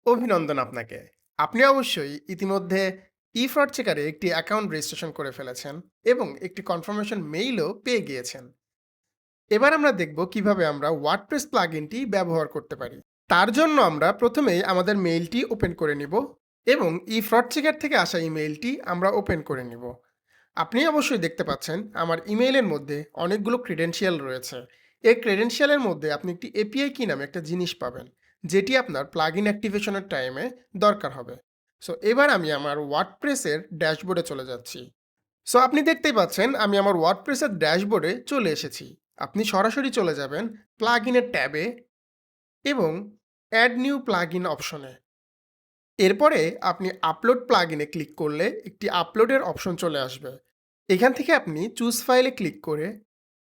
অভিনন্দন আপনাকে। আপনি অবশ্যই ইতিমধ্যে ইফ্রড চেকারে একটি অ্যাকাউন্ট রেজিস্ট্রেশন করে ফেলেছেন এবং একটি কনফার্মেশন মেইলও পেয়ে গিয়েছেন। এবার আমরা দেখব কিভাবে আমরা ওয়ার্ডপ্রেস প্লাগইনটি ব্যবহার করতে পারি। তার জন্য আমরা প্রথমেই আমাদের মেইলটি ওপেন করে নিব এবং ইফ্রড চেকার থেকে আসা ইমেইলটি আমরা ওপেন করে নিব। আপনি অবশ্যই দেখতে পাচ্ছেন আমার ইমেইলের মধ্যে অনেকগুলো ক্রেডেনশিয়াল রয়েছে। এই ক্রেডেনশিয়ালের মধ্যে আপনি একটি এপিআই কি নামে একটা জিনিস পাবেন, যেটি আপনার প্লাগইন অ্যাক্টিভেশনের টাইমে দরকার হবে। সো এবার আমি আমার ওয়ার্ডপ্রেসের ড্যাশবোর্ডে চলে যাচ্ছি। সো আপনি দেখতেই পাচ্ছেন আমি আমার ওয়ার্ডপ্রেসের ড্যাশবোর্ডে চলে এসেছি। আপনি সরাসরি চলে যাবেন প্লাগইনের ট্যাবে এবং অ্যাড নিউ প্লাগইন অপশনে। এরপরে আপনি আপলোড প্লাগইনে ক্লিক করলে একটি আপলোডের অপশন চলে আসবে। এখান থেকে আপনি চুজ ফাইলে ক্লিক করে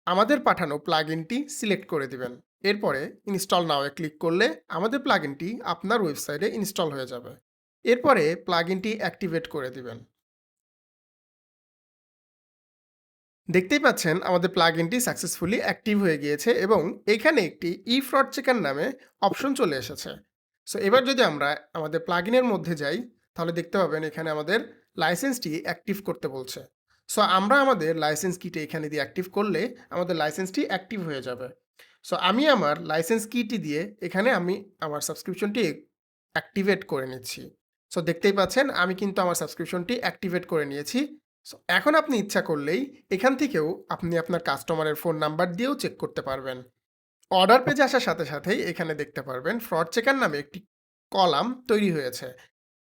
আমাদের পাঠানো প্লাগইনটি সিলেক্ট করে দিবেন। এরপরে ইনস্টল নাওয়ে ক্লিক করলে আমাদের প্লাগইনটি আপনার ওয়েবসাইটে ইনস্টল হয়ে যাবে। এরপরে প্লাগইনটি অ্যাক্টিভেট করে দিবেন। দেখতেই পাচ্ছেন আমাদের প্লাগইনটি সাকসেসফুলি অ্যাক্টিভ হয়ে গিয়েছে এবং এখানে একটি ফ্রড চেকার নামে অপশন চলে এসেছে। সো এবার যদি আমরা আমাদের প্লাগইনের মধ্যে যাই, তাহলে দেখতে পাবেন এখানে আমাদের লাইসেন্সটি অ্যাক্টিভ করতে বলছে। সো আমরা আমাদের লাইসেন্স কিটি এখানে দিয়ে অ্যাক্টিভ করলে আমাদের লাইসেন্সটি অ্যাক্টিভ হয়ে যাবে। সো আমি আমার লাইসেন্স কিটি দিয়ে এখানে আমি আমার সাবস্ক্রিপশনটি অ্যাক্টিভেট করে নিচ্ছি। সো দেখতেই পাচ্ছেন আমি কিন্তু আমার সাবস্ক্রিপশনটি অ্যাক্টিভেট করে নিয়েছি। সো এখন আপনি ইচ্ছা করলেই এখান থেকেও আপনি আপনার কাস্টমারের ফোন নাম্বার দিয়েও চেক করতে পারবেন। অর্ডার পেজে আসার সাথে সাথেই এখানে দেখতে পারবেন ফ্রড চেকার নামে একটি কলাম তৈরি হয়েছে,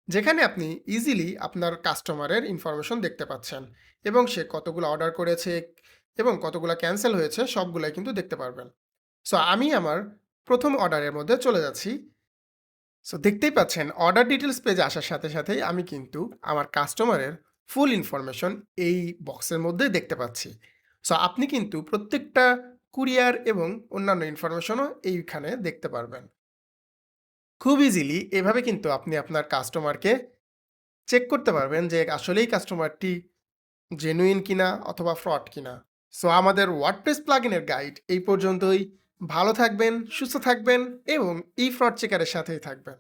যেখানে আপনি ইজিলি আপনার কাস্টমারের ইনফরমেশন দেখতে পাচ্ছেন এবং সে কতগুলো অর্ডার করেছে এবং কতগুলো ক্যান্সেল হয়েছে সবগুলাই কিন্তু দেখতে পারবেন। সো আমি আমার প্রথম অর্ডারের মধ্যে চলে যাচ্ছি। সো দেখতেই পাচ্ছেন অর্ডার ডিটেলস পেজে আসার সাথে সাথেই আমি কিন্তু আমার কাস্টমারের ফুল ইনফরমেশন এই বক্সের মধ্যে দেখতে পাচ্ছি। সো আপনি কিন্তু প্রত্যেকটা কুরিয়ার এবং অন্যান্য ইনফরমেশনও এইখানে দেখতে পারবেন। খুব ইজিলি এভাবে কিন্তু আপনি আপনার কাস্টমারকে চেক করতে পারবেন যে আসলেই কাস্টমারটি জেনুইন কিনা অথবা ফ্রড কিনা। সো আমাদের ওয়ার্ডপ্রেস প্লাগইনের গাইড এই পর্যন্তই। ভালো থাকবেন, সুস্থ থাকবেন এবং এই ফ্রড চেকারের সাথেই থাকবেন।